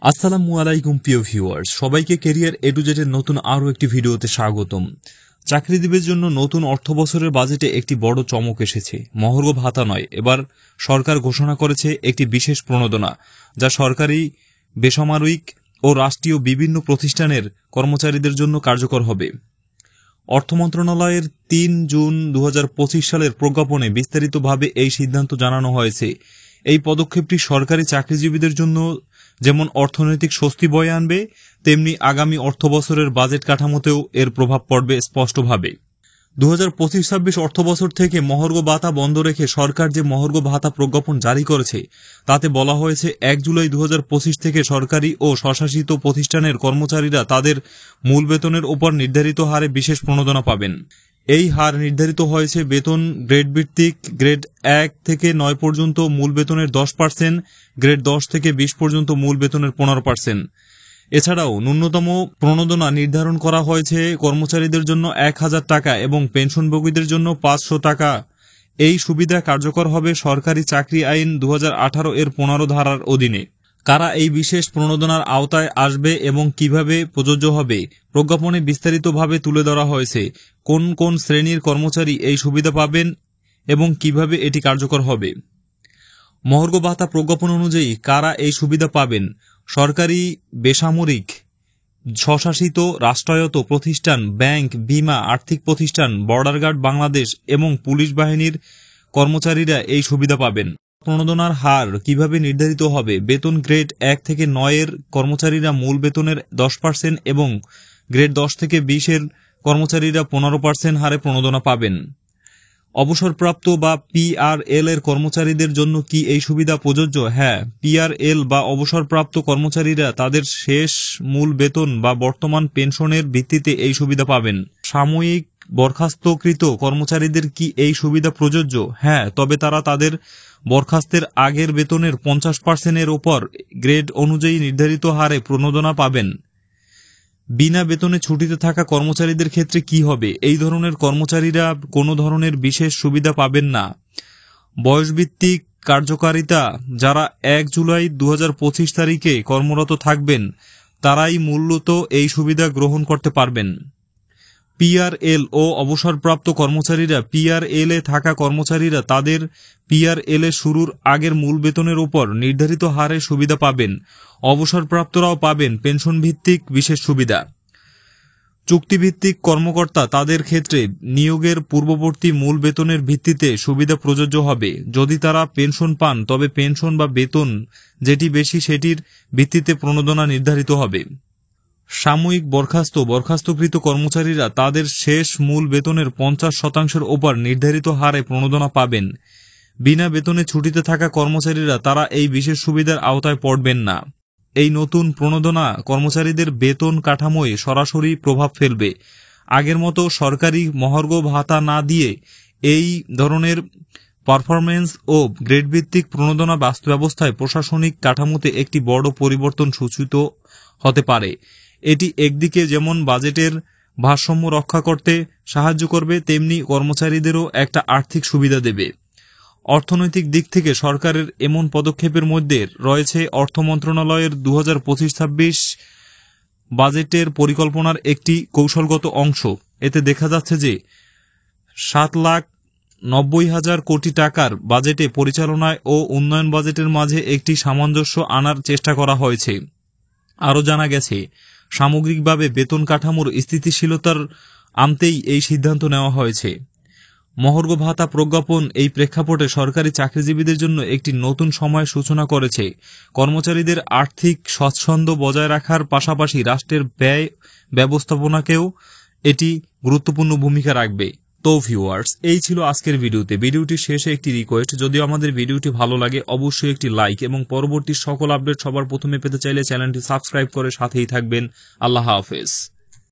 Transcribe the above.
আসসালামু আলাইকুম প্রিয় ভিউয়ার্স, সবাইকে ক্যারিয়ার এ টু জেডের নতুন আরও একটি ভিডিওতে স্বাগতম। চাকরিজীবীর জন্য নতুন অর্থবছরের বাজেটে একটি বড় চমক এসেছে। মহার্ঘ ভাতা নয়, এবার সরকার ঘোষণা করেছে একটি বিশেষ প্রণোদনা, যা সরকারি, বেসামরিক ও রাষ্ট্রীয় বিভিন্ন প্রতিষ্ঠানের কর্মচারীদের জন্য কার্যকর হবে। অর্থ মন্ত্রণালয়ের ৩ জুন ২০২৫ সালের প্রজ্ঞাপনে বিস্তারিতভাবে এই সিদ্ধান্ত জানানো হয়েছে। এই পদক্ষেপটি সরকারি চাকরিজীবীদের জন্য যেমন অর্থনৈতিক স্বস্তি বয়ে আনবে, তেমনি আগামী অর্থবছরের বাজেট কাঠামোতেও এর প্রভাব পড়বে স্পষ্টভাবে। ২০২৫-২৬ অর্থবছর থেকে মহার্ঘ ভাতা বন্ধ রেখে সরকার যে মহার্ঘ ভাতা প্রজ্ঞাপন জারি করেছে, তাতে বলা হয়েছে ১ জুলাই ২০২৫ থেকে সরকারি ও স্বশাসিত প্রতিষ্ঠানের কর্মচারীরা তাদের মূল বেতনের উপর নির্ধারিত হারে বিশেষ প্রণোদনা পাবেন। এই হার নির্ধারিত হয়েছে বেতন গ্রেড ভিত্তিক। গ্রেড ১ থেকে ৯ পর্যন্ত মূল বেতনের 10%, গ্রেড ১০ থেকে ২০ পর্যন্ত মূল বেতনের 15%। এছাড়াও ন্যূনতম প্রণোদনা নির্ধারণ করা হয়েছে কর্মচারীদের জন্য ১,০০০ টাকা এবং পেনশনভোগীদের জন্য ৫০০ টাকা। এই সুবিধা কার্যকর হবে সরকারি চাকরি আইন ২০১৮ এর ১৫ ধারার অধীনে। কারা এই বিশেষ প্রণোদনার আওতায় আসবে এবং কিভাবে প্রযোজ্য হবে, প্রজ্ঞাপনে বিস্তারিতভাবে তুলে ধরা হয়েছে। কোন কোন শ্রেণীর কর্মচারী এই সুবিধা পাবেন এবং কিভাবে এটি কার্যকর হবে। মহার্ঘ ভাতা প্রজ্ঞাপন অনুযায়ী কারা এই সুবিধা পাবেন: সরকারি, বেসামরিক, স্বশাসিত, রাষ্ট্রায়ত্ত প্রতিষ্ঠান, ব্যাংক, বীমা, আর্থিক প্রতিষ্ঠান, বর্ডার গার্ড বাংলাদেশ এবং পুলিশ বাহিনীর কর্মচারীরা এই সুবিধা পাবেন। প্রণোদনার হার কিভাবে নির্ধারিত হবে: বেতন গ্রেড ১ থেকে ৯ এর কর্মচারীরা মূল বেতনের 10% এবং গ্রেড ১০ থেকে ২০ এর কর্মচারীরা 15% হারে প্রণোদনা পাবেন। অবসরপ্রাপ্ত বা পিআরএল এর কর্মচারীদের জন্য কি এই সুবিধা প্রযোজ্য? হ্যাঁ, পিআরএল বা অবসরপ্রাপ্ত কর্মচারীরা তাদের শেষ মূল বেতন বা বর্তমান পেনশনের ভিত্তিতে এই সুবিধা পাবেন। সাময়িক বরখাস্তকৃত কর্মচারীদের কি এই সুবিধা প্রযোজ্য? হ্যাঁ, তবে তারা তাদের বরখাস্তের আগের বেতনের 50% এর ওপর গ্রেড অনুযায়ী নির্ধারিত হারে প্রণোদনা পাবেন। বিনা বেতনে ছুটিতে থাকা কর্মচারীদের ক্ষেত্রে কি হবে? এই ধরনের কর্মচারীরা কোনো ধরনের বিশেষ সুবিধা পাবেন না। বয়সভিত্তিক কার্যকারিতা: যারা ১ জুলাই ২০২৫ তারিখে কর্মরত থাকবেন তারাই মূলত এই সুবিধা গ্রহণ করতে পারবেন। পিআরএল ও অবসরপ্রাপ্ত কর্মচারীরা: পিআরএল এ থাকা কর্মচারীরা তাদের পিআরএল এ শুরুর আগের মূল বেতনের উপর নির্ধারিত হারে সুবিধা পাবেন। অবসরপ্রাপ্তরাও পাবেন পেনশনভিত্তিক বিশেষ সুবিধা। চুক্তিভিত্তিক কর্মকর্তা: তাদের ক্ষেত্রে নিয়োগের পূর্ববর্তী মূল বেতনের ভিত্তিতে সুবিধা প্রযোজ্য হবে। যদি তারা পেনশন পান তবে পেনশন বা বেতন যেটি বেশি সেটির ভিত্তিতে প্রণোদনা নির্ধারিত হবে। সাময়িক বরখাস্তকৃত কর্মচারীরা তাদের শেষ মূল বেতনের 50% ওপর নির্ধারিত হারে প্রণোদনা পাবেন। বিনা বেতনে ছুটিতে থাকা কর্মচারীরা তারা এই বিশেষ সুবিধার আওতায় পড়বেন না। এই নতুন প্রণোদনা কর্মচারীদের বেতন কাঠামোয় সরাসরি প্রভাব ফেলবে। আগের মতো সরকারি মহার্ঘ ভাতা না দিয়ে এই ধরনের পারফরম্যান্স ও গ্রেডভিত্তিক প্রণোদনা ব্যবস্থায় প্রশাসনিক কাঠামোতে একটি বড় পরিবর্তন সূচিত হতে পারে। এটি একদিকে যেমন বাজেটের ভারসাম্য রক্ষা করতে সাহায্য করবে, তেমনি কর্মচারীদেরও একটা আর্থিক সুবিধা দেবে। অর্থনৈতিক দিক থেকে সরকারের এমন পদক্ষেপের মধ্যে রয়েছে অর্থ মন্ত্রণালয়ের ২০২৫-২৬ বাজেটের পরিকল্পনার একটি কৌশলগত অংশ। এতে দেখা যাচ্ছে যে ৭,৯০,০০০ কোটি টাকার বাজেটে পরিচালনায় ও উন্নয়ন বাজেটের মাঝে একটি সামঞ্জস্য আনার চেষ্টা করা হয়েছে। আরও জানা গেছে, সামগ্রিকভাবে বেতন কাঠামোর স্থিতিশীলতার আনতেই এই সিদ্ধান্ত নেওয়া হয়েছে। মহার্ঘ ভাতা প্রজ্ঞাপন এই প্রেক্ষাপটে সরকারি চাকরিজীবীদের জন্য একটি নতুন সময়ের সূচনা করেছে। কর্মচারীদের আর্থিক স্বাচ্ছন্দ্য বজায় রাখার পাশাপাশি রাষ্ট্রের ব্যয় ব্যবস্থাপনাকেও এটি গুরুত্বপূর্ণ ভূমিকা রাখবে। তো ভিউয়ার্স, এই ছিল আজকের ভিডিওটির শেষে একটি রিকোয়েস্ট: যদিও আমাদের ভিডিওটি ভালো লাগে অবশ্যই একটি লাইক এবং পরবর্তী সকল আপডেট সবার প্রথমে পেতে চাইলে চ্যানেলটি সাবস্ক্রাইব করে সাথেই থাকবেন। আল্লাহ হাফেজ।